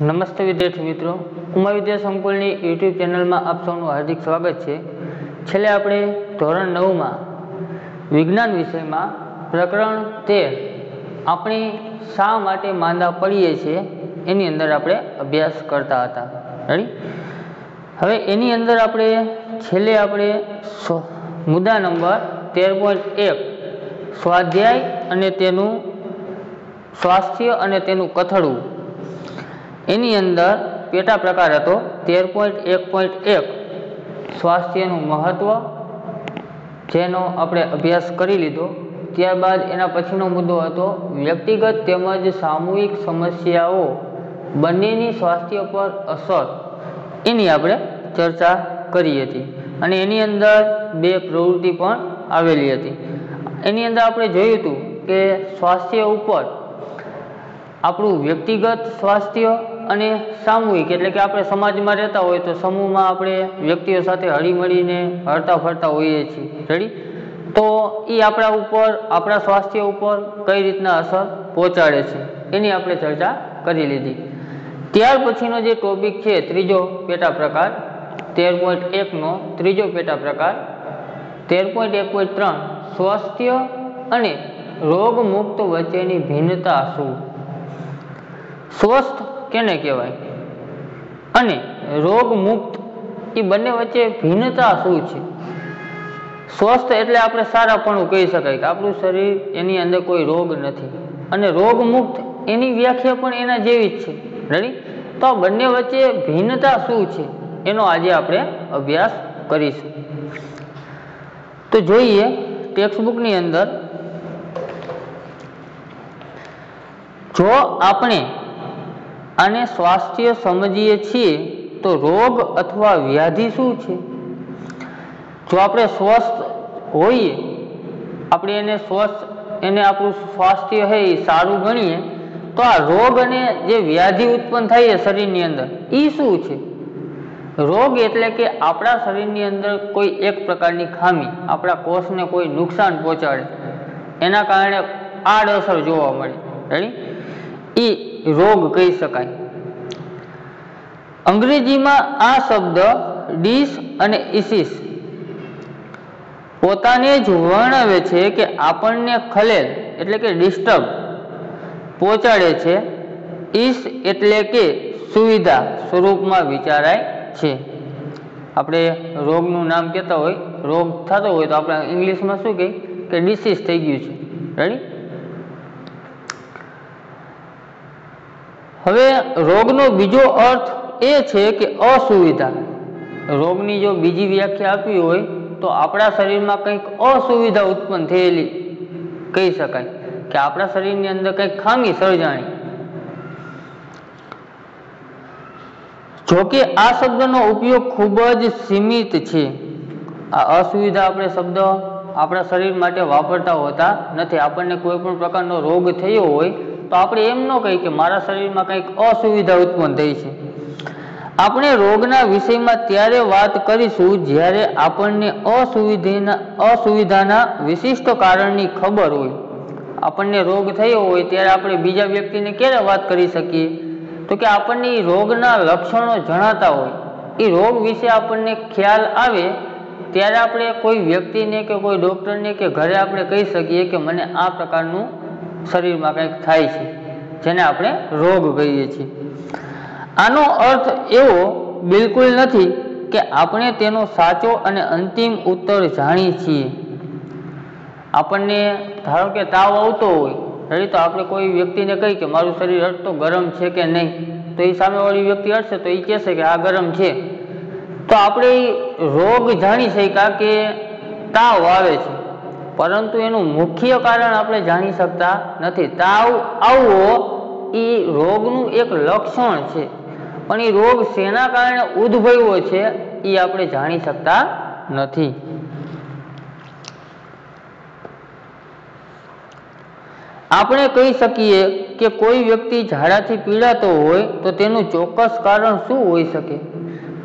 નમસ્તે વિદ્યાર્થી મિત્રો, ઉમા વિદ્યા સંકુલની યુટ્યુબ ચેનલમાં આપ સૌનું હાર્દિક સ્વાગત છે। છેલ્લે આપણે ધોરણ 9માં વિજ્ઞાન વિષયમાં પ્રકરણ 13 આપણે શા માટે માંદા પડીએ છીએ એની અંદર આપણે અભ્યાસ કરતા હતા। રેડી? હવે એની અંદર આપણે છેલ્લે મુદ્દા નંબર 13.1 સ્વાધ્યાય અને તેનું સ્વાસ્થ્ય અને તેનું કથળવું એની અંદર પેટા પ્રકાર હતો 13.1.1 સ્વાસ્થ્યનું મહત્વ, જેનો આપણે અભ્યાસ કરી લીધો। ત્યારબાદ એના પછીનો મુદ્દો હતો વ્યક્તિગત તેમજ સામૂહિક સમસ્યાઓ બંનેની સ્વાસ્થ્ય પર અસર, એની આપણે ચર્ચા કરી હતી અને એની અંદર બે પ્રવૃત્તિ પણ આવેલી હતી। એની અંદર આપણે જોયું હતું કે સ્વાસ્થ્ય ઉપર આપણું વ્યક્તિગત સ્વાસ્થ્ય અને સામૂહિક, એટલે કે આપણે સમાજમાં રહેતા હોય તો સમૂહમાં આપણે વ્યક્તિઓ સાથે હળીમળીને હરતા ફરતા હોઈએ છીએ। રેડી? તો એ આપણા ઉપર, આપણા સ્વાસ્થ્ય ઉપર કઈ રીતના અસર પહોંચાડે છે એની આપણે ચર્ચા કરી લીધી। ત્યાર પછીનો જે ટોપિક છે ત્રીજો પેટા પ્રકાર 13.1નો ત્રીજો પેટા પ્રકાર 13.1.3 સ્વાસ્થ્ય અને રોગમુક્ત વચ્ચેની ભિન્નતા શું? સ્વસ્થ કેને કહેવાય અને રોગમુક્ત એ બંને વચ્ચે ભિન્નતા શું છે? સ્વસ્થ એટલે આપણે સારાપણું કહી શકાય કે આપણું શરીર, એની અંદર કોઈ રોગ નથી, અને રોગમુક્ત એની વ્યાખ્યા પણ એના જેવી જ છે। રેડી? તો આ બંને વચ્ચે ભિન્નતા શું છે એનો આજે આપણે અભ્યાસ કરીશું। તો જોઈએ ટેક્સ્ટબુકની અંદર, જો આપણે આને સ્વાસ્થ્ય સમજીએ છીએ તો રોગ અથવા વ્યાધિ શું છે? જો આપણે સ્વસ્થ હોઈએ, આપણે એને આપણું સ્વાસ્થ્ય છે એ સારું ગણીએ, તો આ રોગ અને જે વ્યાધિ ઉત્પન્ન થાય છે શરીરની અંદર એ શું છે? રોગ એટલે કે આપણા શરીરની અંદર કોઈ એક પ્રકારની ખામી આપણા કોષને કોઈ નુકસાન પહોંચાડે, એના કારણે આડઅસર જોવા મળે, રેડી? એ રોગ કહી શકાય। અંગ્રેજીમાં આ શબ્દ ડિસ અને ઇસિસ પોતાને જ વર્ણવે છે કે આપણને ખલેલ એટલે કે ડિસ્ટર્બ પહોંચાડે છે। ઇસ એટલે કે સુવિધા સ્વરૂપમાં વિચારાય છે। આપણે રોગનું નામ કહેતા હોય, રોગ થતો હોય તો આપણે ઇંગ્લિશમાં શું કહીએ કે ડિસીઝ થઈ ગયું છે। રેડી? હવે રોગનો બીજો અર્થ એ છે કે અસુવિધા। રોગની જો બીજી વ્યાખ્યા આપવી હોય તો આપણા શરીરમાં કંઈક અસુવિધા ઉત્પન્ન થયેલી કહી શકાય, કે આપણા શરીરની અંદર કંઈક ખામી સર્જાણી। જોકે આ શબ્દનો ઉપયોગ ખૂબ જ સીમિત છે। આ અસુવિધા આપણે શબ્દ આપણા શરીર માટે વાપરતા હોતા નથી। આપણને કોઈ પણ પ્રકારનો રોગ થયો હોય તો આપણે એમ ન કહીએ કે મારા શરીરમાં કંઈક અસુવિધા ઉત્પન્ન થઈ છે। આપણે રોગના વિષયમાં ત્યારે વાત કરીશું જ્યારે આપણને અસુવિધાના વિશિષ્ટ કારણની ખબર હોય। આપણને રોગ થયો હોય ત્યારે આપણે બીજા વ્યક્તિને ક્યારે વાત કરી શકીએ? તો કે આપણને એ રોગના લક્ષણો જણાતા હોય, એ રોગ વિશે આપણને ખ્યાલ આવે ત્યારે આપણે કોઈ વ્યક્તિને કે કોઈ ડૉક્ટરને કે ઘરે આપણે કહી શકીએ કે મને આ પ્રકારનું શરીરમાં કંઈક થાય છે, જેને આપણે રોગ કહીએ છીએ। આનો અર્થ એવો બિલકુલ નથી કે આપણે તેનો સાચો અને અંતિમ ઉત્તર જાણીએ છીએ। આપણને ધારો કે તાવ આવતો હોય, તો આપણે કોઈ વ્યક્તિને કહીએ કે મારું શરીર હટતો ગરમ છે કે નહીં, તો એ સામેવાળી વ્યક્તિ હટશે તો એ કહેશે કે આ ગરમ છે, તો આપણે રોગ જાણી શક્યા કે તાવ આવે છે, પરંતુ એનું મુખ્ય કારણ આપણે જાણી શકતા નથી। તાવ આવવો એ રોગનું એક લક્ષણ છે, પણ એ રોગ શેના કારણે ઉદ્ભવ્યો છે એ આપણે જાણી શકતા નથી। આપણે કહી શકીએ કે કોઈ વ્યક્તિ ઝાડાથી પીડાતો હોય તો તેનું ચોક્કસ કારણ શું હોઈ શકે?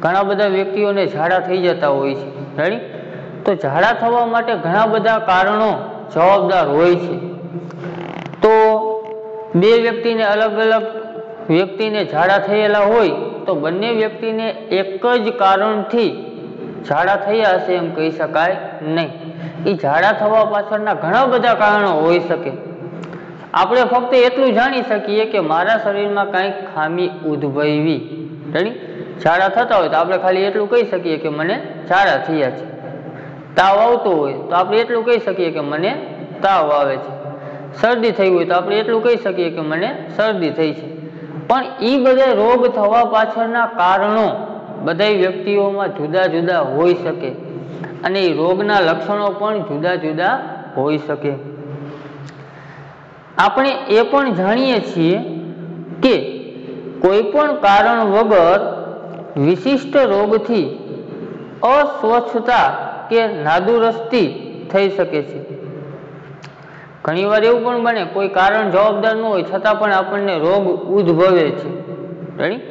ઘણા બધા વ્યક્તિઓને ઝાડા થઈ જતા હોય છે। રેડી? તો ઝાડા થવા માટે ઘણા બધા કારણો જવાબદાર હોય છે। તો બે વ્યક્તિને અલગ અલગ વ્યક્તિને ઝાડા થયેલા હોય તો બંને વ્યક્તિને એક જ કારણથી ઝાડા થયા હશે એમ કહી શકાય નહીં. એ ઝાડા થવા પાછળના ઘણા બધા કારણો હોઈ શકે. આપણે ફક્ત એટલું જાણી શકીએ કે મારા શરીરમાં કંઈક ખામી ઉદ્ભવી. રેડી? ઝાડા થતા હોય તો આપણે ખાલી એટલું કહી શકીએ કે મને ઝાડા થયા છે. તાવ આવતો હોય તો આપણે એટલું કહી શકીએ કે મને તાવ આવે છે. શરદી થઈ હોય તો આપણે એટલું કહી શકીએ કે મને શરદી થઈ છે. પણ એ બધા રોગ થવા પાછળના કારણો બધા વ્યક્તિઓમાં જુદા જુદા હોઈ શકે અને એ રોગના લક્ષણો પણ જુદા જુદા હોઈ શકે. આપણે એ પણ જાણીએ છીએ કે કોઈ પણ કારણ વગર વિશિષ્ટ રોગથી અસ્વસ્થતા કે નાદુરસ્તી થઈ શકે છે. ઘણીવાર એવું પણ બને કોઈ કારણ જવાબદાર ન હોય છતાં પણ આપણને રોગ ઉદ્ભવે છે. રેડી?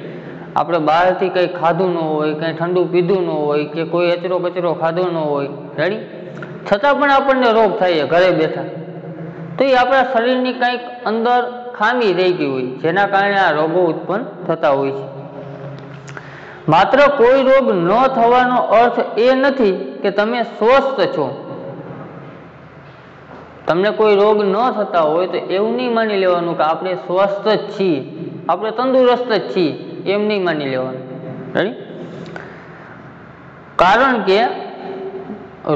આપણે બહારથી કંઈ ખાધું ન હોય, કંઈ ઠંડુ પીધું ન હોય કે કોઈ અચરો કચરો ખાધો ન હોય, રેડી, છતાં પણ આપણને રોગ થાય ઘરે બેઠા. તો એ આપણા શરીરની કંઈક અંદર ખામી રહી ગઈ હોય જેના કારણે આ રોગો ઉત્પન્ન થતા હોય છે. માત્ર કોઈ રોગ ન થવાનો અર્થ એ નથી કે તમે સ્વસ્થ છો. તમને કોઈ રોગ ન થતા હોય તો એવું નહીં માની લેવાનું કે આપણે સ્વસ્થ જ છીએ, આપણે તંદુરસ્ત જ છીએ, એમ નહીં માની લેવાનું. રેડી? કારણ કે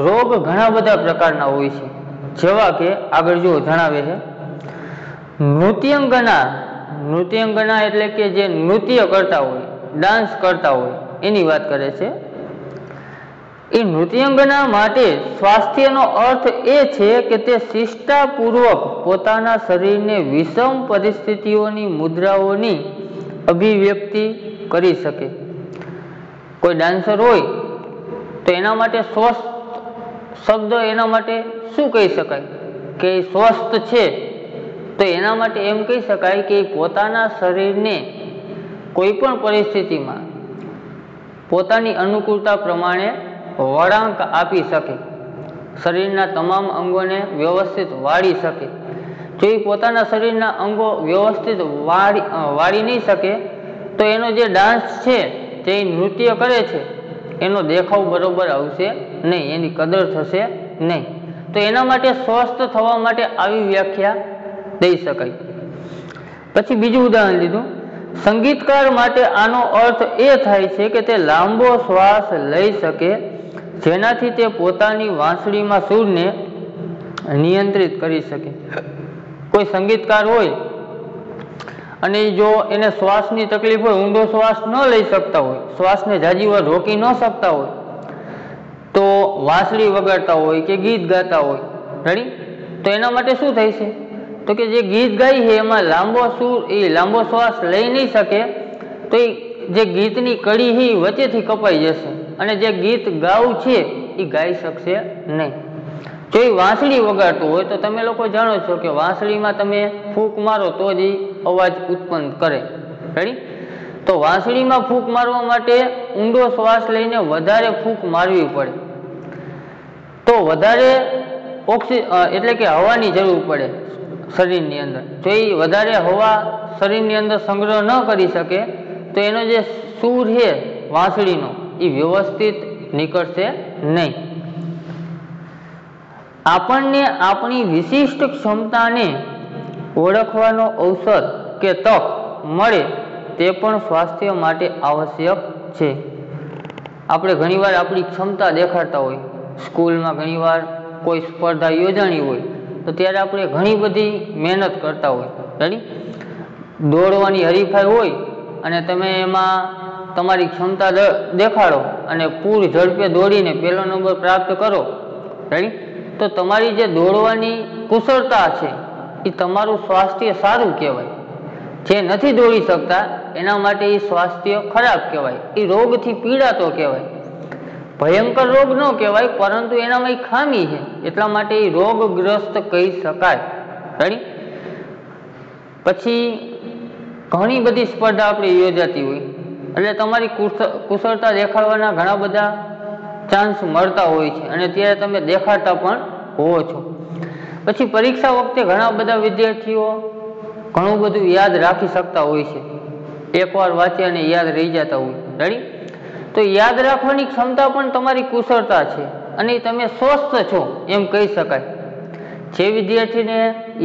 રોગ ઘણા બધા પ્રકારના હોય છે. જેવા કે આગળ જો જણાવે છે નૃત્યંગના એટલે કે જે નૃત્ય કરતા હોય, ડાન્સ કરતા હોય એની વાત કરે છે. એ નૃત્યંગના માટે સ્વાસ્થ્યનો અર્થ એ છે કે તે શિષ્ટાપૂર્વક પોતાના શરીરને વિષમ પરિસ્થિતિઓની મુદ્રાઓની અભિવ્યક્તિ કરી શકે. કોઈ ડાન્સર હોય તો એના માટે સ્વસ્થ શબ્દ એના માટે શું કહી શકાય કે સ્વસ્થ છે? તો એના માટે એમ કહી શકાય કે પોતાના શરીરને કોઈ પણ પરિસ્થિતિમાં પોતાની અનુકૂળતા પ્રમાણે વળાંક આપી શકે, શરીરના તમામ અંગોને વ્યવસ્થિત વાળી શકે. જો એ પોતાના શરીરના અંગો વ્યવસ્થિત વાળી નહીં શકે તો એનો જે ડાન્સ છે, જે નૃત્ય કરે છે, એનો દેખાવ બરોબર આવશે નહીં, એની કદર થશે નહીં. તો એના માટે સ્વસ્થ થવા માટે આવી વ્યાખ્યા દઈ શકાય. પછી બીજું ઉદાહરણ લીધું, સંગીતકાર માટે આનો અર્થ એ થાય છે કે તે લાંબો શ્વાસ લઈ શકે જેનાથી તે પોતાની વાંસળીમાં સૂરને નિયંત્રિત કરી શકે. કોઈ સંગીતકાર હોય અને જો એને શ્વાસની તકલીફ હોય, ઊંડો શ્વાસ ન લઈ શકતા હોય, શ્વાસને જાજી વાર રોકી ન શકતા હોય, તો વાંસળી વગાડતા હોય કે ગીત ગાતા હોય, રેડી, તો એના માટે શું થાય છે? તો કે જે ગીત ગાય છે એમાં લાંબો શ્વાસ લઈ નહીં શકે તો એ જે ગીતની કડી છે એ વચ્ચેથી કપાઈ જશે અને જે ગીત ગાવું છે એ ગાઈ શકશે નહીં. જો એ વાંસળી વગાડતું હોય તો તમે લોકો જાણો છો કે વાંસળીમાં તમે ફૂંક મારો તો જ એ અવાજ ઉત્પન્ન કરે. રેડી? તો વાંસળીમાં ફૂંક મારવા માટે ઊંડો શ્વાસ લઈને વધારે ફૂંક મારવી પડે, તો વધારે એટલે કે હવાની જરૂર પડે શરીરની અંદર. જો એ વધારે હવા શરીરની અંદર સંગ્રહ ન કરી શકે તો એનો જે સૂર છે વાંસળીનો એ વ્યવસ્થિત નીકળશે નહીં. આપણને આપણી વિશિષ્ટ ક્ષમતાને ઓળખવાનો અવસર કે તક મળે તે પણ સ્વાસ્થ્ય માટે આવશ્યક છે. આપણે ઘણીવાર આપણી ક્ષમતા દેખાડતા હોય, સ્કૂલમાં ઘણીવાર કોઈ સ્પર્ધા યોજાણી હોય તો ત્યારે આપણે ઘણી બધી મહેનત કરતા હોય. રેડી? દોડવાની હરીફાઈ હોય અને તમે એમાં તમારી ક્ષમતા દેખાડો અને પૂર ઝડપે દોડીને પહેલો નંબર પ્રાપ્ત કરો, રેડી, તો તમારી જે દોડવાની કુશળતા છે એ તમારું સ્વાસ્થ્ય સારું કહેવાય. જે નથી દોડી શકતા એના માટે એ સ્વાસ્થ્ય ખરાબ કહેવાય, એ રોગથી પીડાતો કહેવાય. ભયંકર રોગ ન કહેવાય પરંતુ એનામાં એ ખામી છે એટલા માટે એ રોગગ્રસ્ત કહી શકાય. રેડી? પછી ઘણી બધી સ્પર્ધા આપણે યોજાતી હોય એટલે તમારી કુશળતા દેખાડવાના ઘણા બધા ચાન્સ મળતા હોય છે અને ત્યારે તમે દેખાડતા પણ હોવો છો. પછી પરીક્ષા વખતે ઘણા બધા વિદ્યાર્થીઓ ઘણું બધું યાદ રાખી શકતા હોય છે, એકવાર વાંચી અને યાદ રહી જતા હોય. રેડી? તો યાદ રાખવાની ક્ષમતા પણ તમારી કુશળતા છે અને તમે સ્વસ્થ છો એમ કહી શકાય. જે વિદ્યાર્થીને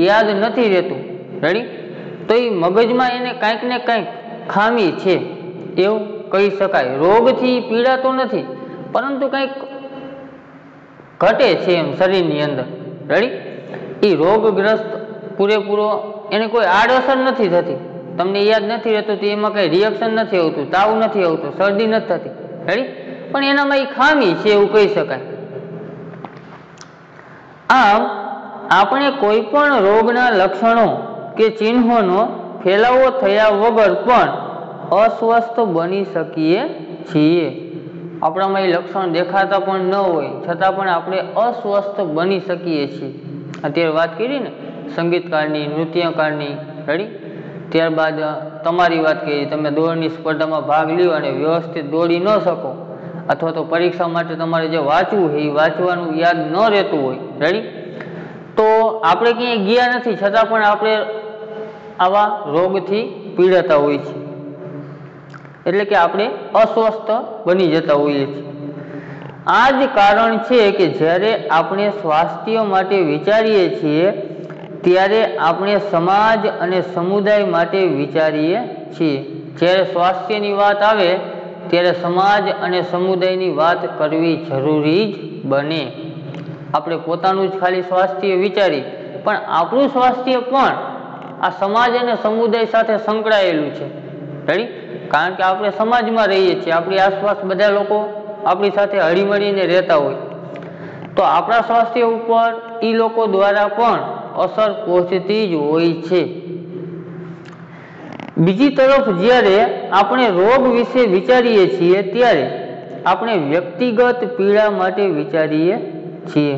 યાદ નથી રહેતું, રેડી, તો એ મગજમાં એને કાંઈક ને કાંઈક ખામી છે એવું કહી શકાય. રોગથી પીડાતો નથી, પરંતુ કંઈક ઘટે છે એમ શરીરની અંદર. રેડી? એ રોગગ્રસ્ત પૂરેપૂરો એને કોઈ આડઅસર નથી થતી, તમને યાદ નથી રહેતું તો એમાં કંઈ રિએક્શન નથી આવતું, તાવ નથી આવતો, શરદી નથી થતી. રેડી? પણ એનામાં એ ખામી છે એવું કહી શકાય. આમ આપણે કોઈ પણ રોગના લક્ષણો કે ચિહ્નોનો ફેલાવો થયા વગર પણ અસ્વસ્થ બની શકીએ છીએ. આપણામાં એ લક્ષણ દેખાતા પણ ન હોય છતાં પણ આપણે અસ્વસ્થ બની શકીએ છીએ. અત્યારે વાત કરી ને સંગીતકારની, નૃત્યકારની. રેડી? ત્યારબાદ તમારી વાત કરી, તમે દોડની સ્પર્ધામાં ભાગ લ્યો અને વ્યવસ્થિત દોડી ન શકો, અથવા તો પરીક્ષા માટે તમારે જે વાંચવું છે એ વાંચવાનું યાદ ન રહેતું હોય. રેડી? તો આપણે ક્યાંય ગયા નથી છતાં પણ આપણે આવા રોગથી પીડાતા હોઈએ છીએ, એટલે કે આપણે અસ્વસ્થ બની જતા હોઈએ છીએ. આ જ કારણ છે કે જ્યારે આપણે સ્વાસ્થ્ય માટે વિચારીએ છીએ ત્યારે આપણે સમાજ અને સમુદાય માટે વિચારીએ છીએ. જ્યારે સ્વાસ્થ્યની વાત આવે ત્યારે સમાજ અને સમુદાયની વાત કરવી જરૂરી જ બને. આપણે પોતાનું જ ખાલી સ્વાસ્થ્ય વિચારી, પણ આપણું સ્વાસ્થ્ય પણ આ સમાજ અને સમુદાય સાથે સંકળાયેલું છે. રેડી? કારણ કે આપણે સમાજમાં રહીએ છીએ, આપણી આસપાસ બધા લોકો આપણી સાથે હળીમળીને રહેતા હોય, તો આપણા સ્વાસ્થ્ય ઉપર એ લોકો દ્વારા પણ અસર પહોંચતી જ હોય છે. બીજી તરફ જ્યારે આપણે રોગ વિશે વિચારીએ છીએ ત્યારે આપણે વ્યક્તિગત પીડા માટે વિચારીએ છીએ.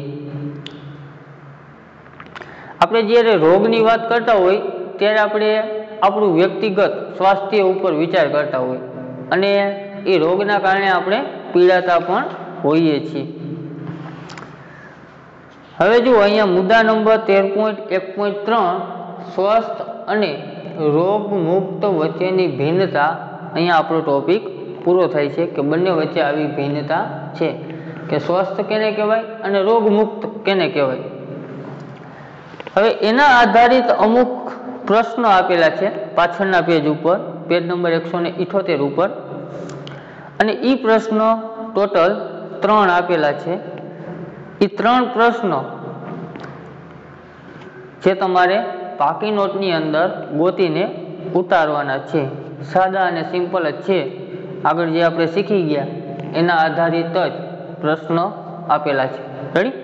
આપણે જ્યારે રોગની વાત કરતા હોય ત્યારે આપણે આપણું વ્યક્તિગત સ્વાસ્થ્ય ઉપર વિચાર કરતા હોય અને એ રોગના કારણે આપણે પીડાતા પણ હોઈએ છીએ. હવે જુઓ અહીંયા મુદ્દા નંબર 13.1.3 સ્વસ્થ અને રોગમુક્ત વચ્ચેની ભિન્નતા. અહીંયા આપણો ટોપિક પૂરો થાય છે કે બંને વચ્ચે આવી ભિન્નતા છે કે સ્વસ્થ કેને કહેવાય અને રોગમુક્ત કેને કહેવાય. હવે એના આધારિત અમુક પ્રશ્નો આપેલા છે પાછળના પેજ ઉપર, પેજ નંબર 178 ઉપર, અને એ પ્રશ્નો ટોટલ 3 આપેલા છે. એ 3 પ્રશ્નો જે તમારે પાકી નોટની અંદર ગોતીને ઉતારવાના છે. સાદા અને સિમ્પલ જ છે. આગળ જે આપણે શીખી ગયા એના આધારિત જ પ્રશ્નો આપેલા છે. રેડી?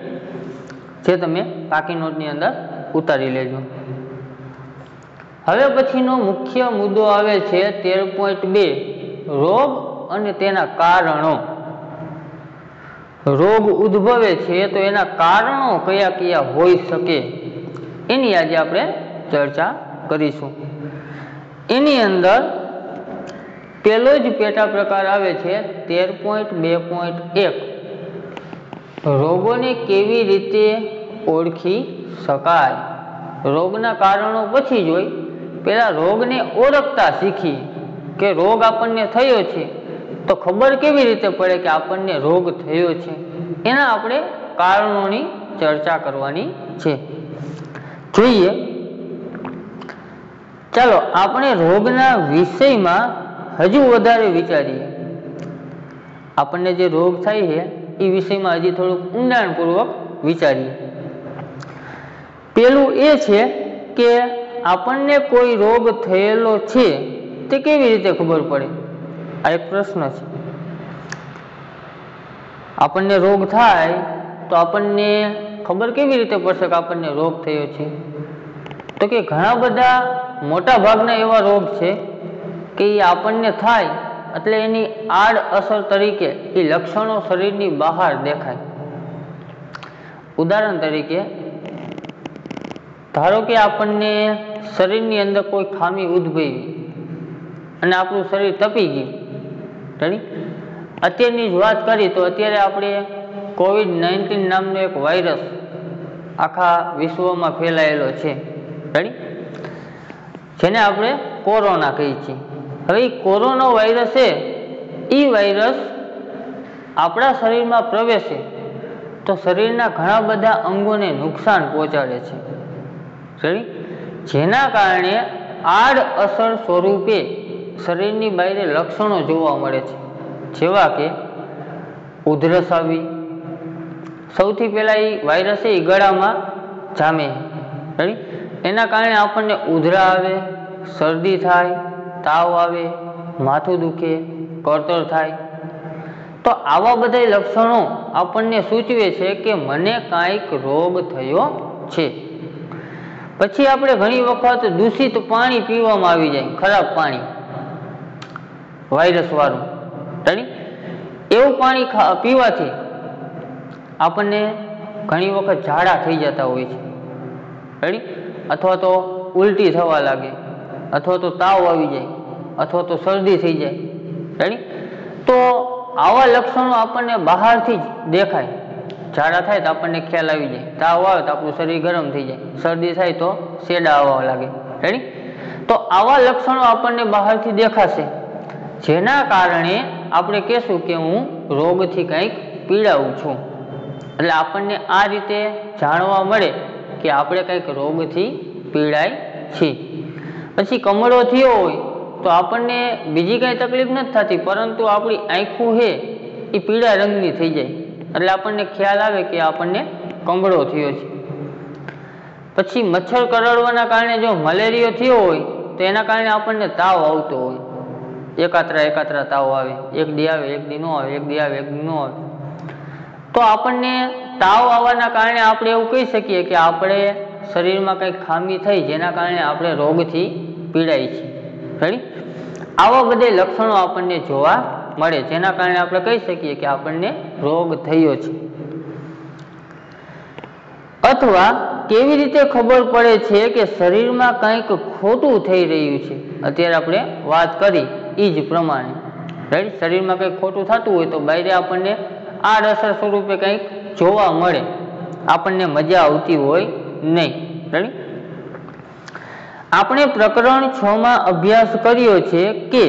જે તમે પાકી નોટની અંદર ઉતારી લેજો. હવે પછીનો મુખ્ય મુદ્દો આવે છે 13.2 રોગ અને તેના કારણો. રોગ ઉદ્ભવે છે તો એના કારણો કયા કયા હોઈ શકે એની આજે આપણે ચર્ચા કરીશું. એની અંદર પહેલો જ પેટા પ્રકાર આવે છે 13.2.1 રોગોને કેવી રીતે ઓળખી શકાય. રોગના કારણો પછી જોઈ, પહેલા રોગને ઓળખતા શીખી કે રોગ આપણને થયો છે તો ખબર કેવી રીતે પડે કે આપણને રોગ થયો છે. એના આપણે કારણોની ચર્ચા કરવાની છે. જોઈએ, ચાલો આપણે રોગના વિષયમાં હજુ વધારે વિચારીએ. આપણને જે રોગ થાય છે એ વિષયમાં હજી થોડુંક ઊંડાણપૂર્વક વિચારીએ. પેલું એ છે કે આપણને કોઈ રોગ થયેલો છે તે કેવી રીતે ખબર પડે. આ એક પ્રશ્ન છે. આપણને રોગ થાય તો આપણને ખબર કેવી રીતે પડશે કે આપણને રોગ થયો છે. તો કે ઘણા બધા મોટા ભાગના એવા રોગ છે કે એ આપણને થાય એટલે એની આડ અસર તરીકે એ લક્ષણો શરીરની બહાર દેખાય. ઉદાહરણ તરીકે ધારો કે આપણને શરીરની અંદર કોઈ ખામી ઉદ્ભવી અને આપણું શરીર તપી ગયું. રેડી? અત્યારની જ વાત કરી તો અત્યારે આપણે COVID-19 નામનો એક વાયરસ આખા વિશ્વમાં ફેલાયેલો છે. રેડી? જેને આપણે કોરોના કહીએ છીએ. હવે કોરોના વાયરસ છે એ વાયરસ આપણા શરીરમાં પ્રવેશે તો શરીરના ઘણા બધા અંગોને નુકસાન પહોંચાડે છે, જેના કારણે આડઅસર સ્વરૂપે શરીરની બહાર લક્ષણો જોવા મળે છે, જેવા કે ઉધરસ આવી. સૌથી પહેલા એ વાયરસ એ ગળામાં જામે, એના કારણે આપણને ઉધરા આવે, શરદી થાય, તાવ આવે, માથું દુખે, કળતર થાય. તો આવા બધા લક્ષણો આપણને સૂચવે છે કે મને કાંઈક રોગ થયો છે. પછી આપણે ઘણી વખત દૂષિત પાણી પીવામાં આવી જાય, ખરાબ પાણી વાયરસ વાળું, એવું પાણી પીવાથી આપણને ઘણી વખત ઝાડા થઈ જતા હોય છે, અથવા તો ઉલટી થવા લાગે, અથવા તો તાવ આવી જાય, અથવા તો શરદી થઈ જાય. તો આવા લક્ષણો આપણને બહારથી જ દેખાય. ઝાડા થાય તો આપણને ખ્યાલ આવી જાય, તાવ આવે તો આપણું શરીર ગરમ થઈ જાય, શરદી થાય તો શેડા આવવા લાગે. તો આવા લક્ષણો આપણને બહારથી દેખાશે, જેના કારણે આપણે કહેશું કે હું રોગથી કંઈક પીડાવું છું. એટલે આપણને આ રીતે જાણવા મળે કે આપણે કંઈક રોગથી પીડાય છીએ. પછી કમળો થયો હોય તો આપણને બીજી કાંઈ તકલીફ નથી થતી, પરંતુ આપણી આંખો છે એ પીળા રંગની થઈ જાય, એટલે આપણને ખ્યાલ આવે કે આપણને કમળો થયો છે. પછી મચ્છર કરડવાના કારણે જો મલેરિયો થયો હોય તો એના કારણે આપણને તાવ આવતો હોય, એકાત્રા તાવ આવે, એક દી આવે એક દી ન આવે, એક દી આવે એક દી ન આવે. તો આપણને તાવ આવવાના કારણે આપણે એવું કહી શકીએ કે આપણે શરીરમાં કંઈક ખામી થઈ, જેના કારણે આપણે રોગથી પીડાય છીએ. આવા બધા લક્ષણો આપણને જોવા મળે, જેના કારણે આપણે કહી શકીએ કે આપણને રોગ થયો છે. અથવા કેવી રીતે ખબર પડે છે કે શરીરમાં કંઈક ખોટું થઈ રહ્યું છે? અત્યારે આપણે વાત કરી એ જ પ્રમાણે, શરીરમાં કંઈક ખોટું થતું હોય તો બહાર આપણને આડઅસર સ્વરૂપે કંઈક જોવા મળે, આપણને મજા આવતી હોય નહીં. આપણે પ્રકરણ 6માં અભ્યાસ કર્યો છે કે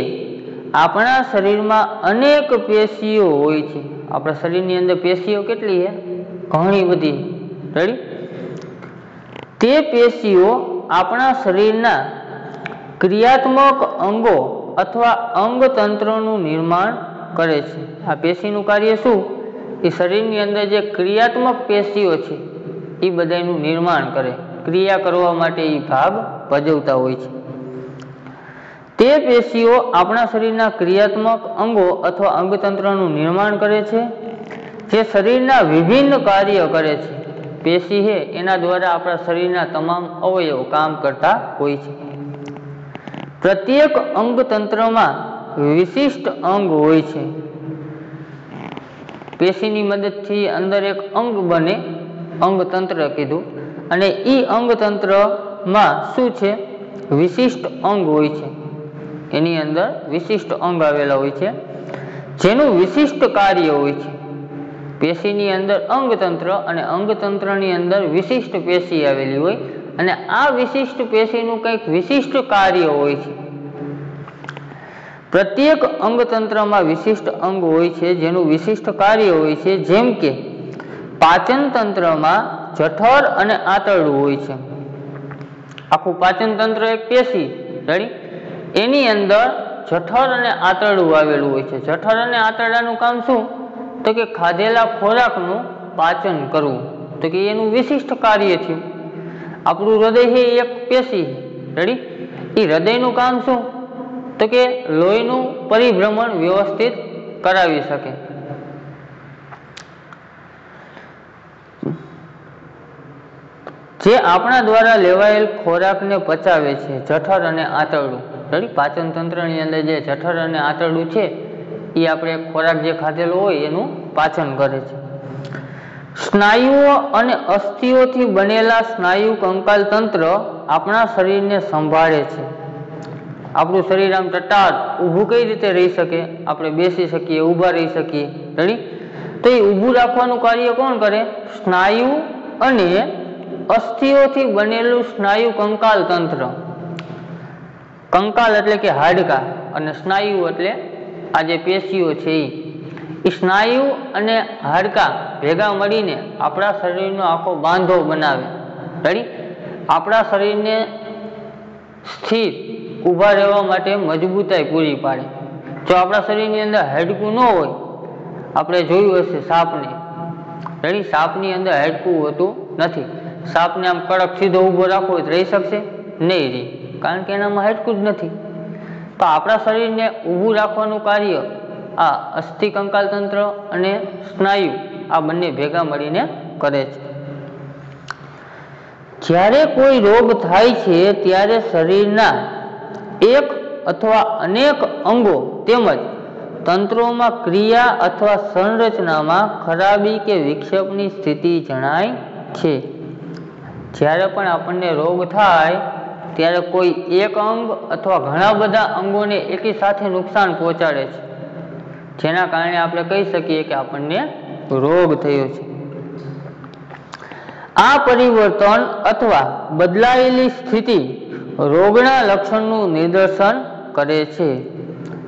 આપણા શરીરમાં અનેક પેશીઓ હોય છે. આપણા શરીરની અંદર પેશીઓ કેટલી છે? ઘણી બધી. તે પેશીઓ આપણા શરીરના ક્રિયાત્મક અંગો અથવા અંગતંત્રનું નિર્માણ કરે છે. આ પેશીનું કાર્ય શું? એ શરીરની અંદર જે ક્રિયાત્મક પેશીઓ છે એ બધાનું નિર્માણ કરે, ક્રિયા કરવા માટે એ ભાગ ભજવતા હોય છે. તે પેશીઓ આપણા શરીરના ક્રિયાત્મક અંગો અથવા અંગતંત્રનું નિર્માણ કરે છે, જે શરીરના વિભિન્ન કાર્ય કરે છે. પેશી છે એના દ્વારા આપણા શરીરના તમામ અવયવો કામ કરતા હોય છે. પ્રત્યેક અંગતંત્રમાં વિશિષ્ટ અંગ હોય છે. પેશીની મદદથી અંદર એક અંગ બને, અંગતંત્ર કીધું, અને એ અંગતંત્રમાં શું છે? વિશિષ્ટ અંગ હોય છે. એની અંદર વિશિષ્ટ અંગ આવેલા હોય છે, જેનું વિશિષ્ટ કાર્ય હોય છે. પેશીની અંદર અંગતંત્ર અને અંગતંત્રની અંદર વિશિષ્ટ પેશી આવેલી હોય, અને આ વિશિષ્ટ પેશીનું કંઈક વિશિષ્ટ કાર્ય હોય છે. પ્રત્યેક અંગતંત્રમાં વિશિષ્ટ અંગ હોય છે જેનું વિશિષ્ટ કાર્ય હોય છે. જેમ કે પાચન તંત્રમાં જઠર અને આંતરડું હોય છે. આખું પાચન તંત્ર એક પેશી, એની અંદર જઠર અને આંતરડું આવેલું હોય છે. જઠર અને આંતરડાનું કામ શું? તો કે ખાધેલા ખોરાકનું પાચન કરવું, તો કે એનું વિશિષ્ટ કાર્ય છે. આપણું હૃદય છે એક પેશી, એ હૃદયનું કામ શું? તો કે લોહીનું પરિભ્રમણ વ્યવસ્થિત કરાવી શકે. જે આપણા દ્વારા લેવાયેલ ખોરાકને પચાવે છે, જઠર અને આંતરડું. પાચન તંત્રની અંદર જે જઠર અને આંતરડું છે એ આપણે ખોરાક જે ખાધેલો હોય એનું પાચન કરે છે. સ્નાયુઓ અને અસ્થિઓથી બનેલા સ્નાયુ કંકાલ તંત્ર આપણા શરીરને સંભાળે છે. આપણું શરીર આમ ટટાર ઊભું કઈ રીતે રહી શકે? આપણે બેસી શકીએ, ઊભા રહી શકીએ, તો એ ઊભું રાખવાનું કાર્ય કોણ કરે? સ્નાયુ અને અસ્થિઓથી બનેલું સ્નાયુ કંકાલ તંત્ર. કંકાલ એટલે કે હાડકા, અને સ્નાયુ એટલે આ જે પેશીઓ છે એ સ્નાયુ અને હાડકાં ભેગા મળીને આપણા શરીરનો આખો બાંધો બનાવે. રેડી? આપણા શરીરને સ્થિર ઊભા રહેવા માટે મજબૂતાઈ પૂરી પાડે. જો આપણા શરીરની અંદર હાડકું ન હોય, આપણે જોયું હશે સાપને, રેડી? સાપની અંદર હાડકું હોતું નથી. સાપને આમ કડક સીધો ઊભો રાખવો હોય તો રહી શકશે નહીં રહી, કારણ કે એનામાં હાડકું જ નથી. તો આપણા શરીરને ઊભું રાખવાનું કાર્ય આ અસ્થિ કંકાલ તંત્ર અને સ્નાયુ આ બંને ભેગા મળીને કરે છે. જ્યારે કોઈ રોગ થાય છે ત્યારે શરીરના એક અથવા અનેક અંગો તેમજ તંત્રોમાં ક્રિયા અથવા સંરચનામાં ખરાબી કે વિક્ષેપની સ્થિતિ જણાય છે. જ્યારે પણ આપણને રોગ થાય ત્યારે કોઈ એક અંગ અથવા ઘણા બધા અંગોને એકી સાથે નુકસાન પહોંચાડે છે, જેના કારણે આપણે કહી શકીએ કે આપણને રોગ થયો છે. આ પરિવર્તન અથવા બદલાયેલી સ્થિતિ રોગના લક્ષણનું નિદર્શન કરે છે.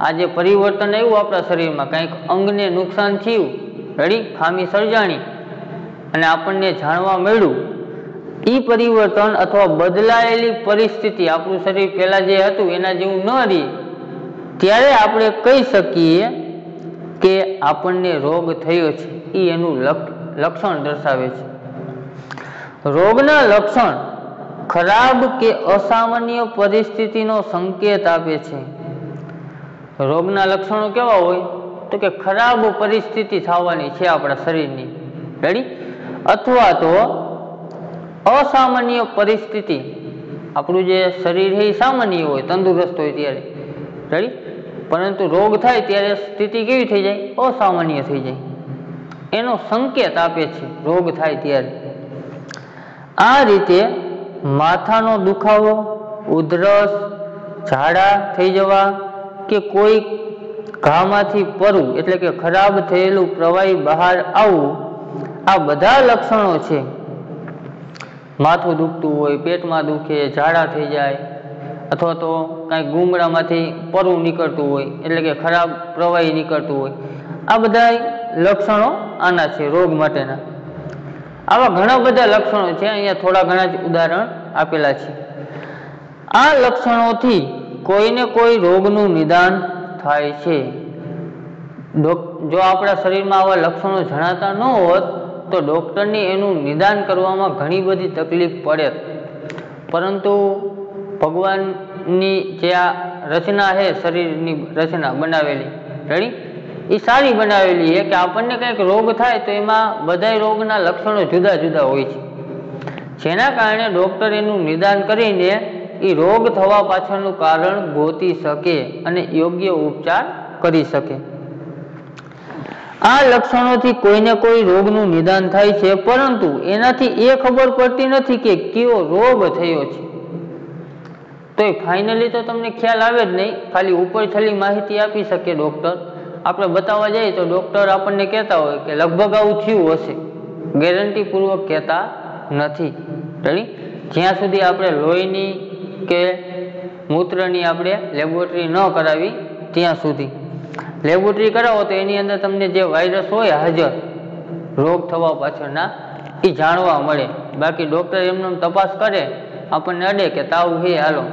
આ જે પરિવર્તન આવ્યું આપણા શરીરમાં, કંઈક અંગને નુકસાન થયું, રેડી? ખામી સર્જાણી અને આપણને જાણવા મળ્યું, એ પરિવર્તન અથવા બદલાયેલી પરિસ્થિતિ આપણું શરીર પહેલાં જે હતું એના જેવું ન રહે, ત્યારે આપણે કહી શકીએ કે આપણને રોગ થયો છે. એ એનું લક્ષણ દર્શાવે છે. રોગના લક્ષણ ખરાબ કે અસામાન્ય પરિસ્થિતિનો સંકેત આપે છે. રોગના લક્ષણો કેવા હોય? તો કે ખરાબ પરિસ્થિતિ થવાની છે આપણા શરીરની, રેડી? અથવા તો અસામાન્ય પરિસ્થિતિ, આપણું જે શરીર છે એ સામાન્ય હોય, તંદુરસ્ત હોય ત્યારે, રેડી? પરંતુ રોગ થાય ત્યારે સ્થિતિ કેવી થઈ જાય? અસામાન્ય થઈ જાય. એનો સંકેત આપે છે રોગ થાય ત્યારે. આ રીતે માથાનો દુખાવો, ઉધરસ, ઝાડા થઈ જવા કે કોઈ ઘામાંથી પરવું એટલે કે ખરાબ થયેલું પ્રવાહી બહાર આવવું, આ બધા લક્ષણો છે. માથું દુખતું હોય, પેટમાં દુખે, ઝાડા થઈ જાય, અથવા તો કાંઈક ગુંગળામાંથી પરવું નીકળતું હોય એટલે કે ખરાબ પ્રવાહી નીકળતું હોય, આ બધા લક્ષણો આના છે રોગ માટેના. આવા ઘણા બધા લક્ષણો છે, અહીંયા થોડા ઘણા જ ઉદાહરણ આપેલા છે. આ લક્ષણોથી કોઈને કોઈ રોગનું નિદાન થાય છે. જો આપણા શરીરમાં આવા લક્ષણો જણાતા ન હોત તો ડૉક્ટરને એનું નિદાન કરવામાં ઘણી બધી તકલીફ પડે, પરંતુ ભગવાનની જે આ રચના છે, શરીરની રચના બનાવેલી, રેડી? એ સારી બનાવેલી છે કે આપણને કંઈક રોગ થાય તો એમાં બધાય રોગના લક્ષણો જુદા જુદા હોય છે, જેના કારણે ડૉક્ટર એનું નિદાન કરીને એ રોગ થવા પાછળનું કારણ ગોતી શકે અને યોગ્ય ઉપચાર કરી શકે. આ લક્ષણોથી કોઈને કોઈ રોગનું નિદાન થાય છે, પરંતુ એનાથી એ ખબર પડતી નથી કે કયો રોગ થયો છે. તો એ ફાઇનલી તો તમને ખ્યાલ આવે જ નહીં, ખાલી ઉપર છેલ્લી માહિતી આપી શકે ડૉક્ટર. આપણે બતાવવા જઈએ તો ડૉક્ટર આપણને કહેતા હોય કે લગભગ આવું થયું હશે, ગેરંટીપૂર્વક કહેતા નથી, રેડી? જ્યાં સુધી આપણે લોહીની કે મૂત્રની આપણે લેબોરેટરી ન કરાવી ત્યાં સુધી. લેબોરેટરી કરાવો તો એની અંદર તમને જે વાયરસ હોય હાજર રોગ થવા પાછળના, એ જાણવા મળે. બાકી ડૉક્ટર એમને તપાસ કરે, આપણને અડે કે તાવ છે, હાલો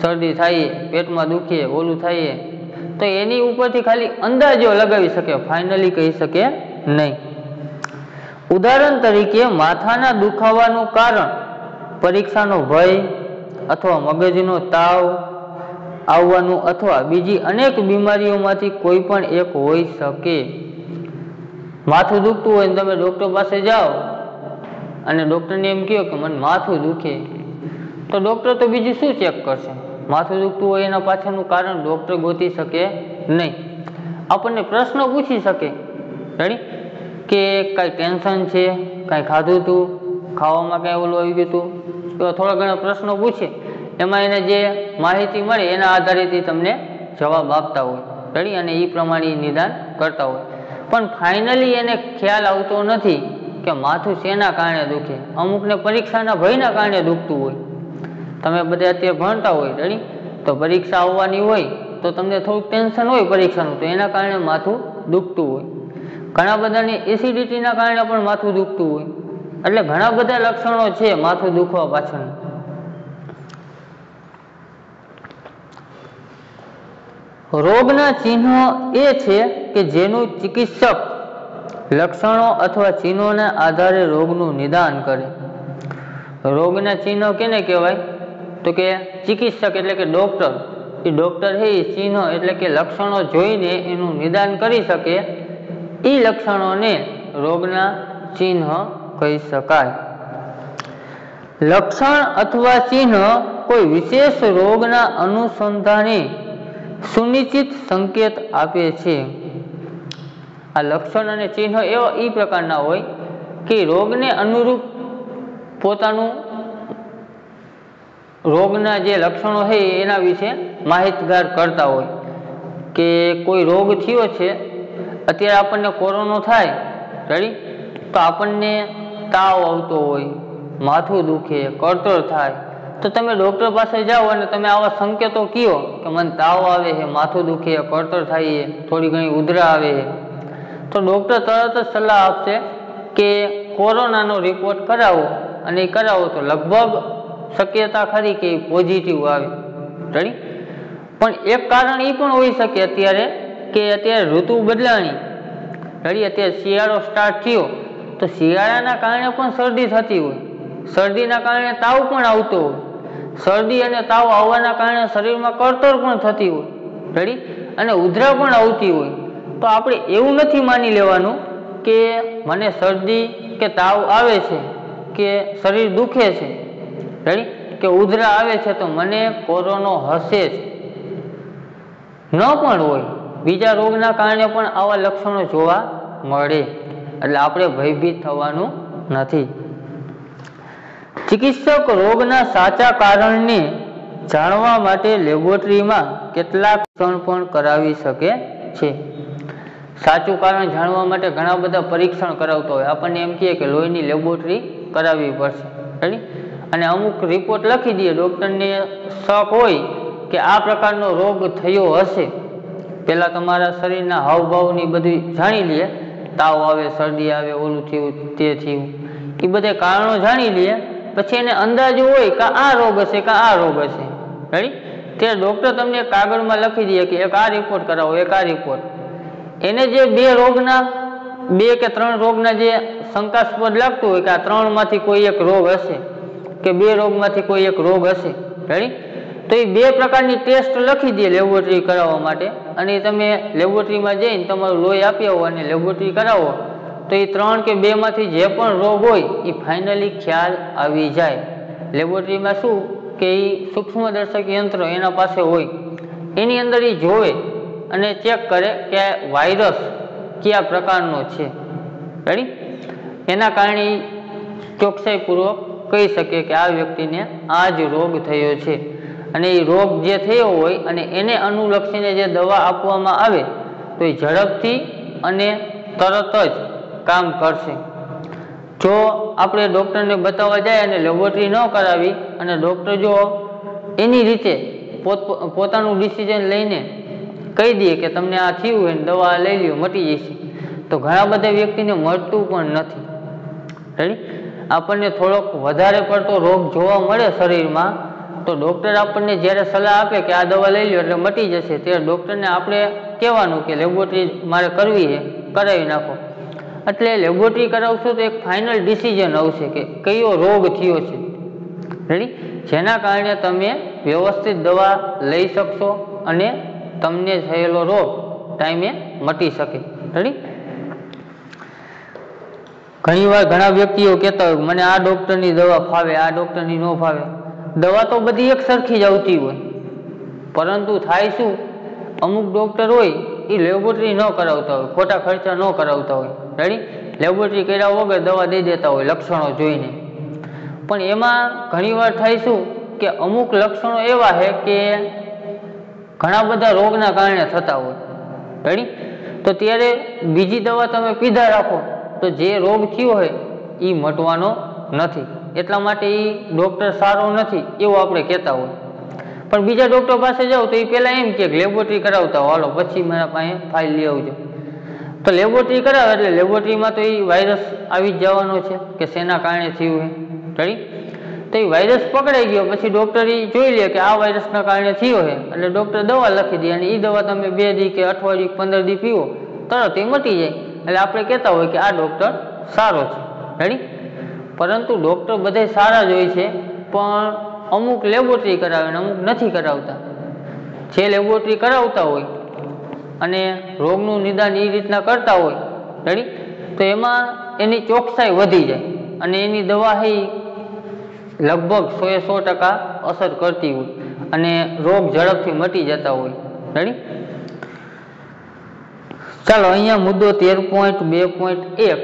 શરદી થાય, પેટમાં દુખીએ, ઓલું થાય, તો એની ઉપરથી ખાલી અંદાજો લગાવી શકે, ફાઇનલી કહી શકે નહીં. ઉદાહરણ તરીકે માથાના દુખાવાનું કારણ પરીક્ષાનો ભય અથવા મગજનો તાવ આવવાનું અથવા બીજી અનેક બીમારીઓમાંથી કોઈ પણ એક હોઈ શકે. માથું દુખતું હોય ને તમે ડૉક્ટર પાસે જાઓ અને ડૉક્ટરને એમ કહો કે મને માથું દુખે, તો ડૉક્ટર તો બીજું શું ચેક કરશે? માથું દુખતું હોય એના પાછળનું કારણ ડૉક્ટર ગોતી શકે નહીં. આપણને પ્રશ્ન પૂછી શકે, રેડી? કે કાંઈ ટેન્શન છે, કાંઈ ખાધું હતું, ખાવામાં કાંઈ ઓલું આવી ગયું હતું, એવા થોડા ઘણા પ્રશ્નો પૂછે, એમાં એને જે માહિતી મળે એના આધારિત તમને જવાબ આપતા હોય, રેડી? અને એ પ્રમાણે નિદાન કરતા હોય. પણ ફાઇનલી એને ખ્યાલ આવતો નથી કે માથું શેના કારણે દુખે. અમુકને પરીક્ષાના ભયના કારણે દુખતું હોય. તમે બધા અત્યારે ભણતા હોય, રેડી? તો પરીક્ષા આવવાની હોય તો તમને થોડુંક ટેન્શન હોય પરીક્ષાનું, તો એના કારણે માથું દુખતું હોય. ઘણા બધાને એસિડિટીના કારણે પણ માથું દુખતું હોય. એટલે ઘણા બધા લક્ષણો છે માથું દુખવા પાછળના. રોગના ચિહ્નો એ છે કે જેનું ચિકિત્સક લક્ષણો અથવા ચિહ્નોના આધારે રોગનું નિદાન કરે. રોગના ચિહ્નો કેને કહેવાય? તો કે ચિકિત્સક એટલે કે ડૉક્ટર. એ ડૉક્ટર છે એ ચિહ્નો એટલે કે લક્ષણો જોઈને એનું નિદાન કરી શકે, એ લક્ષણોને રોગના ચિહ્ન કહી શકાય. લક્ષણ અથવા ચિહ્ન કોઈ વિશેષ રોગના અનુસંધાને સુનિશ્ચિત સંકેત આપે છે. આ લક્ષણ અને ચિહ્નો એવા એ પ્રકારના હોય કે રોગને અનુરૂપ પોતાનું રોગના જે લક્ષણો છે એના વિશે માહિતગાર કરતા હોય. કે કોઈ રોગ થયો છે, અત્યારે આપણને કોરોના થાય, રેડી, તો આપણને તાવ આવતો હોય, માથું દુખે, કળતર થાય, તો તમે ડૉક્ટર પાસે જાઓ અને તમે આવા સંકેતો કહો કે મને તાવ આવે છે, માથું દુખે, કળતર થાય છે, થોડી ઘણી ઉધરા આવે છે, તો ડૉક્ટર તરત જ સલાહ આપશે કે કોરોનાનો રિપોર્ટ કરાવો, અને એ કરાવો તો લગભગ શક્યતા ખરી કે પોઝિટિવ આવે, રેડી. પણ એક કારણ એ પણ હોઈ શકે અત્યારે કે અત્યારે ઋતુ બદલાણી, રેડી, અત્યારે શિયાળો સ્ટાર્ટ થયો, તો શિયાળાના કારણે પણ શરદી થતી હોય, શરદીના કારણે તાવ પણ આવતો હોય, શરદી અને તાવ આવવાના કારણે શરીરમાં કળતર પણ થતી હોય, રેડી, અને ઉધરા પણ આવતી હોય. તો આપણે એવું નથી માની લેવાનું કે મને શરદી કે તાવ આવે છે કે શરીર દુખે છે, રેડી, કે ઉધરા આવે છે તો મને કોરોના હશે જ. ન પણ હોય, બીજા રોગના કારણે પણ આવા લક્ષણો જોવા મળે, એટલે આપણે ભયભીત થવાનું નથી. ચિકિત્સક રોગના સાચા કારણને જાણવા માટે લેબોરેટરીમાં કેટલાક પરીક્ષણ પણ કરાવી શકે છે. સાચું કારણ જાણવા માટે ઘણા બધા પરીક્ષણ કરાવતા હોય. આપણને એમ કહે કે લોહીની લેબોરેટરી કરાવવી પડશે, રેડી, અને અમુક રિપોર્ટ લખી દઈએ, ડૉક્ટરને શક હોય કે આ પ્રકારનો રોગ થયો હશે. પહેલાં તમારા શરીરના હાવભાવની બધી જાણી લઈએ, તાવ આવે, શરદી આવે, ઓલું થયું, તે થયું, એ બધા કારણો જાણી લઈએ, પછી એને અંદાજો હોય કે આ રોગ હશે કે આ રોગ હશે, રેડી. ત્યારે ડૉક્ટર તમને કાગળમાં લખી દે કે એક આ રિપોર્ટ કરાવો, એક આ રિપોર્ટ. એને જે બે કે ત્રણ રોગના જે શંકાસ્પદ લાગતું હોય કે આ ત્રણમાંથી કોઈ એક રોગ હશે કે બે રોગમાંથી કોઈ એક રોગ હશે, રેડી, તો એ બે પ્રકારની ટેસ્ટ લખી દે લેબોરેટરી કરાવવા માટે, અને તમે લેબોરેટરીમાં જઈને તમારું લોહી આપી આવો અને લેબોરેટરી કરાવો, તો એ ત્રણ કે બેમાંથી જે પણ રોગ હોય એ ફાઇનલી ખ્યાલ આવી જાય. લેબોરેટરીમાં શું કે એ સૂક્ષ્મદર્શક યંત્ર એના પાસે હોય, એની અંદર એ જોવે અને ચેક કરે કે વાયરસ કયા પ્રકારનો છે, રેડી. એના કારણે ચોકસાઈપૂર્વક કહી શકે કે આ વ્યક્તિને આ જ રોગ થયો છે, અને એ રોગ જે થયો હોય અને એને અનુલક્ષીને જે દવા આપવામાં આવે તો એ ઝડપથી અને તરત જ કામ કરશે. જો આપણે ડૉક્ટરને બતાવવા જાય અને લેબોરેટરી ન કરાવી અને ડૉક્ટર જો એની રીતે પોતાનું ડિસિઝન લઈને કહી દે કે તમને આ થયું હોય ને દવા લઈ લ્યો મટી જશે, તો ઘણા બધા વ્યક્તિને મળતું પણ નથી, રેડી. આપણને થોડોક વધારે પડતો રોગ જોવા મળે શરીરમાં, તો ડૉક્ટર આપણને જ્યારે સલાહ આપે કે આ દવા લઈ લો એટલે મટી જશે, ત્યારે ડૉક્ટરને આપણે કહેવાનું કે લેબોરેટરી મારે કરવી છે, કરાવી નાખો. એટલે લેબોરેટરી કરાવશો તો એક ફાઇનલ ડિસિઝન આવશે કે કયો રોગ થયો છે, રેડી, જેના કારણે તમે વ્યવસ્થિત દવા લઈ શકશો અને તમને થયેલો રોગ ટાઈમે મટી શકે, રેડી. ઘણીવાર ઘણા વ્યક્તિઓ કહેતા હોય મને આ ડૉક્ટરની દવા ફાવે, આ ડૉક્ટરની ન ફાવે. દવા તો બધી એક સરખી જ આવતી હોય, પરંતુ થાય શું, અમુક ડૉક્ટર હોય એ લેબોરેટરી ન કરાવતા હોય, ખોટા ખર્ચા ન કરાવતા હોય, રેડી, લેબોરેટરી કર્યા વગર દવા દઈ દેતા હોય લક્ષણો જોઈને. પણ એમાં ઘણીવાર થાય શું કે અમુક લક્ષણો એવા છે કે ઘણા બધા રોગના કારણે થતા હોય, રેડી. તો ત્યારે બીજી દવા તમે પીધા રાખો તો જે રોગ થયો હોય એ મટવાનો નથી, એટલા માટે એ ડૉક્ટર સારો નથી એવું આપણે કહેતા હોય. પણ બીજા ડૉક્ટર પાસે જાઓ તો એ પહેલાં એમ કે લેબોરેટરી કરાવતા હાલો પછી મારા પાસે ફાઇલ લઈ આવજો. તો લેબોરેટરી કરાવે એટલે લેબોરેટરીમાં તો એ વાયરસ આવી જ જવાનો છે કે શેના કારણે થયું છે રેડી. તો એ વાયરસ પકડાઈ ગયો પછી ડૉક્ટર એ જોઈ લે કે આ વાયરસના કારણે થયો છે એટલે ડૉક્ટર દવા લખી દે અને એ દવા તમે 2 દી કે અઠવાડિયું 15 દી પીવો તરત એ મટી જાય. એટલે આપણે કહેતા હોય કે આ ડૉક્ટર સારો છે રેડી. પરંતુ ડૉક્ટર બધા સારા જ હોય છે પણ અમુક લેબોરેટરી કરાવે ને અમુક નથી કરાવતા. જે લેબોરેટરી કરાવતા હોય અને રોગનું નિદાન એ રીતના કરતા હોય રેડી તો એમાં એની ચોકસાઈ વધી જાય અને એની દવા એ લગભગ 100% અસર કરતી હોય અને રોગ ઝડપથી મટી જતા હોય રેડી. ચાલો અહીંયા મુદ્દો 13.2.1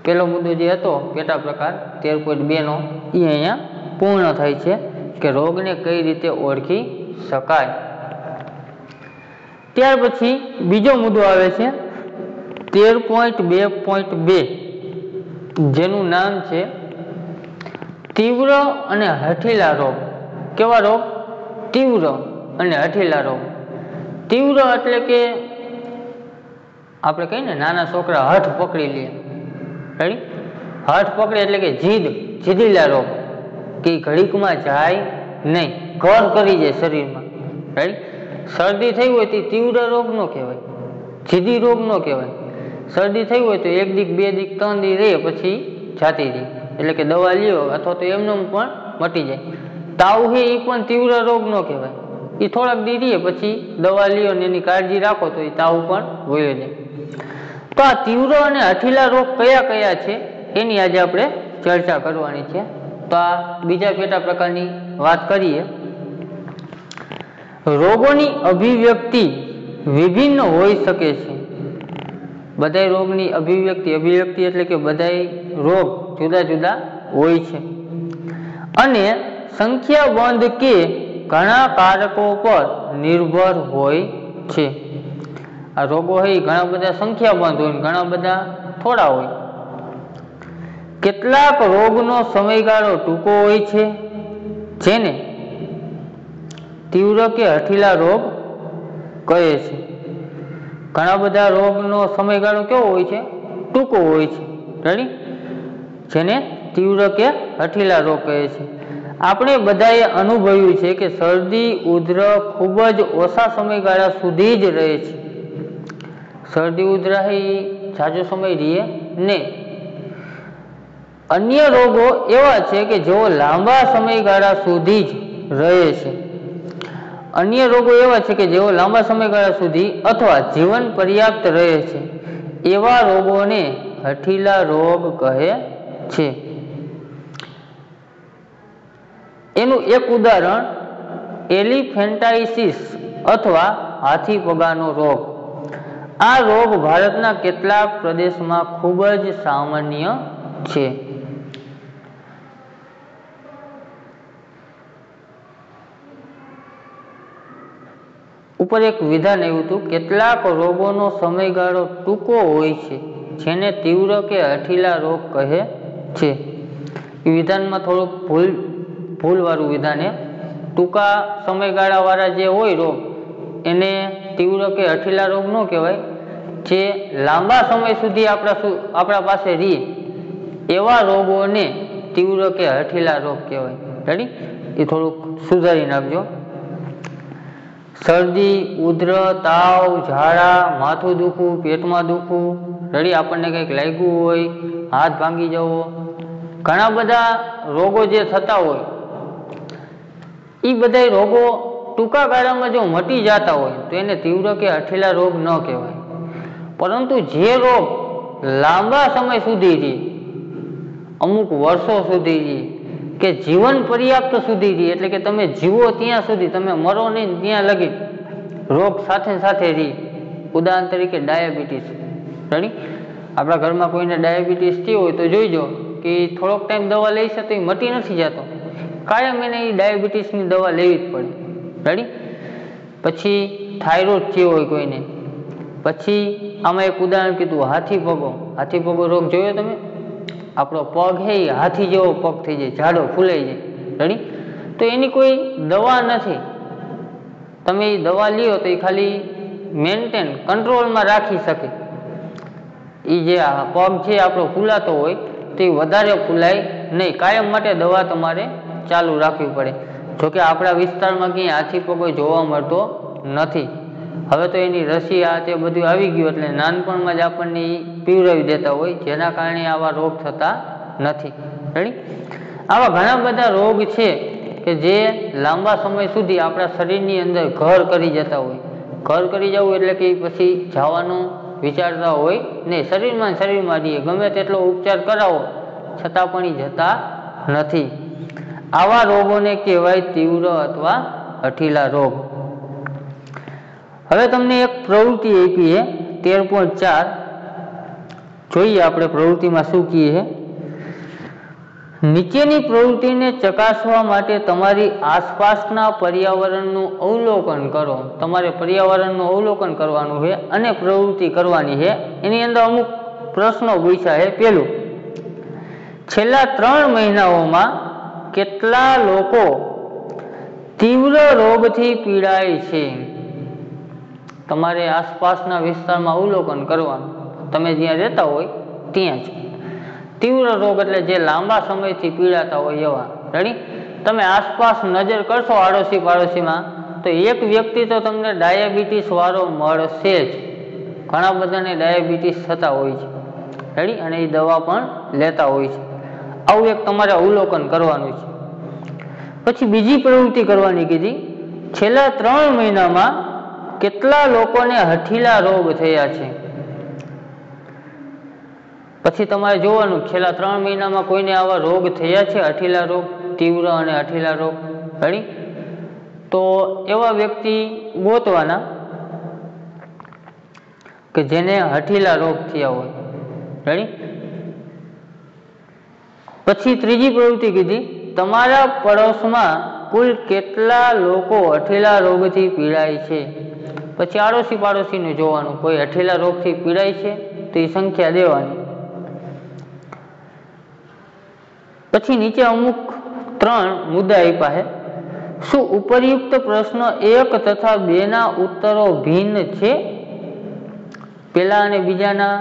પહેલો મુદ્દો જે હતો પેટા પ્રકાર 13.2 નો એ અહીંયા પૂર્ણ થાય છે કે રોગને કઈ રીતે ઓળખી શકાય. ત્યાર પછી બીજો મુદ્દો આવે છે 13.2.2 જેનું નામ છે તીવ્ર અને હઠીલા રોગ. કેવા રોગ? તીવ્ર અને હઠીલા રોગ. તીવ્ર એટલે કે આપણે કહીએ ને નાના છોકરા હઠ પકડી લે રેડી. હઠ પકડે એટલે કે જીદીલા રોગ કે ઘડીકમાં જાય નહીં, ઘર કરી જાય શરીરમાં રાઈટ. શરદી થઈ હોય તો તીવ્ર રોગ ન કહેવાય, જીદી રોગ ન કહેવાય. શરદી થઈ હોય તો 1 દી 2 દી 3 દી રહે પછી જાતી રહે એટલે કે દવા લ્યો અથવા તો એમને પણ મટી જાય. તાવ છે એ પણ તીવ્ર રોગ ન કહેવાય, એ થોડાક દી રહે પછી દવા લ્યો ને એની કાળજી રાખો તો એ તાવ પણ વયો જાય. તો આ તીવ્ર અને હઠીલા રોગ કયા કયા છે એની આજે આપણે ચર્ચા કરવાની છે. તો આ બીજા પેટા પ્રકારની વાત કરીએ. રોગોની અભિવ્યક્તિ વિભિન્ન હોઈ શકે છે. બધાય રોગની અભિવ્યક્તિ એટલે કે બધાય રોગ જુદા જુદા હોય છે અને સંખ્યાબંધ કે ઘણા કારકો પર નિર્ભર હોય છે. આ રોગો હોય ઘણા બધા સંખ્યાબંધ હોય, ઘણા બધા થોડા હોય. કેટલાક રોગનો સમયગાળો ટૂંકો હોય છે જેને તીવ્ર કે હઠીલા રોગ કહે છે. ઘણા બધા રોગનો સમયગાળો કેવો હોય છે? ટૂંકો હોય છે રેડી, જેને તીવ્ર કે હઠીલા રોગ કહે છે. આપણે બધાએ અનુભવ્યું છે કે શરદી ઉધરસ ખૂબ જ ઓછા સમયગાળા સુધી જ રહે છે. શરદી ઉધરસ એ ઝાઝો સમય રહે નહીં. અન્ય રોગો એવા છે કે જેઓ લાંબા સમયગાળા સુધી જ રહે છે. અન્ય રોગો એવા છે કે જેઓ લાંબા સમયગાળા સુધી અથવા જીવન પર્યાપ્ત રહે છે. એવા રોગોને હઠીલા રોગ કહે છે. એનું એક ઉદાહરણ એલિફેન્ટાઇટિસ અથવા હાથી પગાનો રોગ. આ રોગ ભારતના કેટલાક પ્રદેશમાં ખૂબ જ સામાન્ય છે. ઉપર એક વિધાન એવું હતું, કેટલાક રોગોનો સમયગાળો ટૂંકો હોય છે જેને તીવ્ર કે હઠીલા રોગ કહે છે. એ વિધાનમાં થોડુંક ભૂલવાળું વિધાન. ટૂંકા સમયગાળાવાળા જે હોય રોગ એને તીવ્ર કે હઠીલા રોગ ન કહેવાય. જે લાંબા સમય સુધી આપણા પાસે રહે એવા રોગોને તીવ્ર કે હઠીલા રોગ કહેવાય રેડી. એ થોડુંક સુધારી નાખજો. શરદી, ઉધરસ, તાવ, ઝાડા, માથું દુખવું, પેટમાં દુખવું રેડી, આપણને કંઈક લાગ્યું હોય, હાથ ભાંગી જવો, ઘણા બધા રોગો જે થતા હોય એ બધા રોગો ટૂંકા ગાળામાં જો મટી જતા હોય તો એને તીવ્ર કે હઠીલા રોગ ન કહેવાય. પરંતુ જે રોગ લાંબા સમય સુધી રહે, અમુક વર્ષો સુધી રહે કે જીવન પર્યાપ્ત સુધી રહે એટલે કે તમે જીવો ત્યાં સુધી, તમે મરો નહીં ત્યાં લગી રોગ સાથે સાથે રહે. ઉદાહરણ તરીકે ડાયાબિટીસ રેડી. આપણા ઘરમાં કોઈને ડાયાબિટીસ થયો હોય તો જોઈજો કે થોડોક ટાઈમ દવા લઈશે તો એ મટી નથી જતો, કાયમ એને એ ડાયાબિટીસની દવા લેવી જ પડે રેડી. પછી થાઇરોઇડ થયો હોય કોઈને, પછી આમાં એક ઉદાહરણ કીધું હાથી પગો. હાથી પગો રોગ જોયો તમે? આપણો પગ છે એ હાથી જેવો પગ થઈ જાય, જાડો ફૂલાઈ જાય રેડી. તો એની કોઈ દવા નથી. તમે એ દવા લ્યો તો એ ખાલી મેન્ટેન કંટ્રોલમાં રાખી શકે. એ જે આ પગ છે આપણો ફૂલાતો હોય તો એ વધારે ફૂલાય નહીં. કાયમ માટે દવા તમારે ચાલુ રાખવી પડે. જોકે આપણા વિસ્તારમાં ક્યાંય હાથી પગો જોવા મળતો નથી. હવે તો એની રસી આ તે બધું આવી ગયું એટલે નાનપણમાં જ આપણને એ પીવડાવી દેતા હોય, જેના કારણે આવા રોગ થતા નથી. રેડી? આવા ઘણા બધા રોગ છે કે જે લાંબા સમય સુધી આપણા શરીરની અંદર ઘર કરી જતા હોય. ઘર કરી જવું એટલે કે પછી જવાનું વિચારતા હોય નહીં. શરીરમાં રહીએ, ગમે તેટલો ઉપચાર કરાવો છતાં પણ એ જતા નથી. આવા રોગોને કહેવાય તીવ્ર અથવા હઠીલા રોગ. હવે તમને એક પ્રવૃત્તિ આપી છે 13.4. જોઈએ આપણે પ્રવૃત્તિમાં શું કહે છે. નીચેની પ્રવૃત્તિને ચકાસવા માટે તમારી આસપાસના પર્યાવરણનું અવલોકન કરો. તમારે પર્યાવરણનું અવલોકન કરવાનું છે અને પ્રવૃત્તિ કરવાની છે. એની અંદર અમુક પ્રશ્નો પૂછ્યા છે. પહેલું, છેલ્લા 3 મહિનાઓમાં કેટલા લોકો તીવ્ર રોગથી પીડાય છે? તમારે આસપાસના વિસ્તારમાં અવલોકન કરવાનું. તમે જ્યાં રહેતા હોય ત્યાં જ. તીવ્ર રોગ એટલે જે લાંબા સમયથી પીડાતા હોય એવા. રેડી? તમે આસપાસ નજર કરશો આડોશી પાડોશીમાં તો એક વ્યક્તિ તો તમને ડાયાબિટીસ વાળો મળશે જ. ઘણા બધાને ડાયાબિટીસ થતા હોય છે. રેડી? અને એ દવા પણ લેતા હોય છે. આવું એક તમારે અવલોકન કરવાનું છે. પછી બીજી પ્રવૃત્તિ કરવાની કીધી, છેલ્લા 3 મહિનામાં કેટલા લોકોને હઠીલા રોગ થયા છે? પછી તમારે જોવાનું છેલ્લા 3 મહિનામાં કોઈને આવા રોગ થયા છે, હઠીલા રોગ, તીવ્ર અને હઠીલા રોગ. રેડી? તો એવા વ્યક્તિ ગોતવાના કે જેને હઠીલા રોગ થયા હોય. રેડી? પછી ત્રીજી પ્રવૃત્તિ કીધી, તમારા પડોશમાં કુલ કેટલા લોકો હઠીલા રોગથી પીડાય છે? પછી આડોશી પાડોશીને જોવાનું, કોઈ હઠીલા રોગથી પીડાય છે તો એ સંખ્યા દેવાની. પછી નીચે અમુક 3 મુદ્દા આપ્યા છે. શું ઉપરયુક્ત પ્રશ્ન 1 તથા 2 ના ઉત્તરો ભિન્ન છે? પહેલા અને બીજાના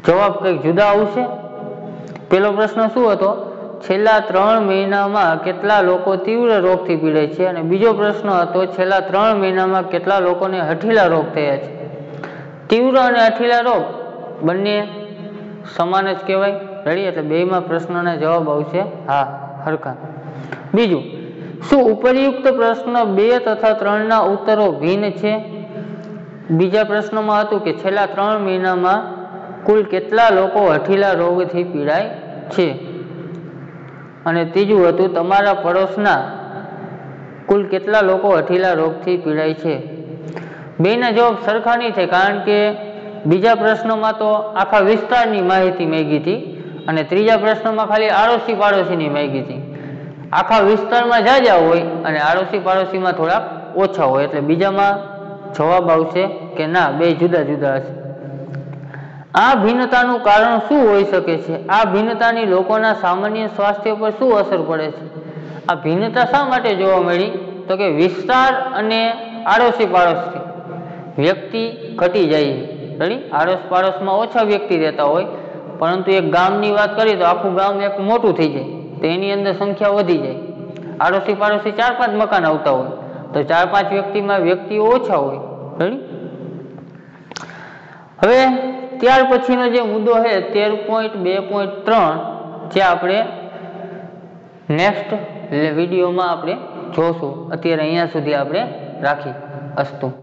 જવાબ કંઈક જુદા આવશે. પહેલો પ્રશ્ન શું હતો? છેલ્લા 3 મહિનામાં કેટલા લોકો તીવ્ર રોગથી પીડાય છે? અને બીજો પ્રશ્ન હતો છેલ્લા 3 મહિનામાં કેટલા લોકોને હઠીલા રોગ થયા છે? તીવ્ર અને હઠીલા રોગ બંને સમાન જ કહેવાય. રેડી? એટલે બેયમાં પ્રશ્નોના જવાબ આવશે હા, હરખા. બીજું, શું ઉપરયુક્ત પ્રશ્ન 2 તથા 3 ના ઉત્તરો ભિન્ન છે? બીજા પ્રશ્નમાં હતું કે છેલ્લા 3 મહિનામાં કુલ કેટલા લોકો હઠીલા રોગથી પીડાય છે? અને ત્રીજું હતું તમારા પડોશના કુલ કેટલા લોકો હઠીલા રોગથી પીડાય છે? બેયના જવાબ સરખા નહીં થાય, કારણ કે બીજા પ્રશ્નમાં તો આખા વિસ્તારની માહિતી માંગી હતી અને ત્રીજા પ્રશ્નમાં ખાલી આડોશી પાડોશીની માંગી હતી. આખા વિસ્તારમાં જાજા હોય અને આડોશી પાડોશીમાં થોડાક ઓછા હોય, એટલે બીજામાં જવાબ આવશે કે ના, બે જુદા જુદા હશે. આ ભિન્નતાનું કારણ શું હોઈ શકે છે? આ ભિન્નતાની લોકોના સામાન્ય સ્વાસ્થ્ય પર શું અસર પડે છે? આ ભિન્નતા શા માટે જોવા મળી? તો કે વિસ્તાર અને આડોશી પાડોશી વ્યક્તિ ઘટી જાય. રેડી? આડોશ પાડોશમાં ઓછા વ્યક્તિ રહેતા હોય, પરંતુ એક ગામની વાત કરીએ તો આખું ગામ એક મોટું થઈ જાય, તો એની અંદર સંખ્યા વધી જાય. આડોશી પાડોશી 4-5 મકાન આવતા હોય તો 4-5 વ્યક્તિમાં વ્યક્તિઓ ઓછા હોય. રેડી? હવે ત્યાર પછીનો જે મુદ્દો છે 13.2.3 જે આપણે નેક્સ્ટ વિડીયોમાં આપણે જોશું. અત્યારે અહીંયા સુધી આપણે રાખી. અસ્તુ.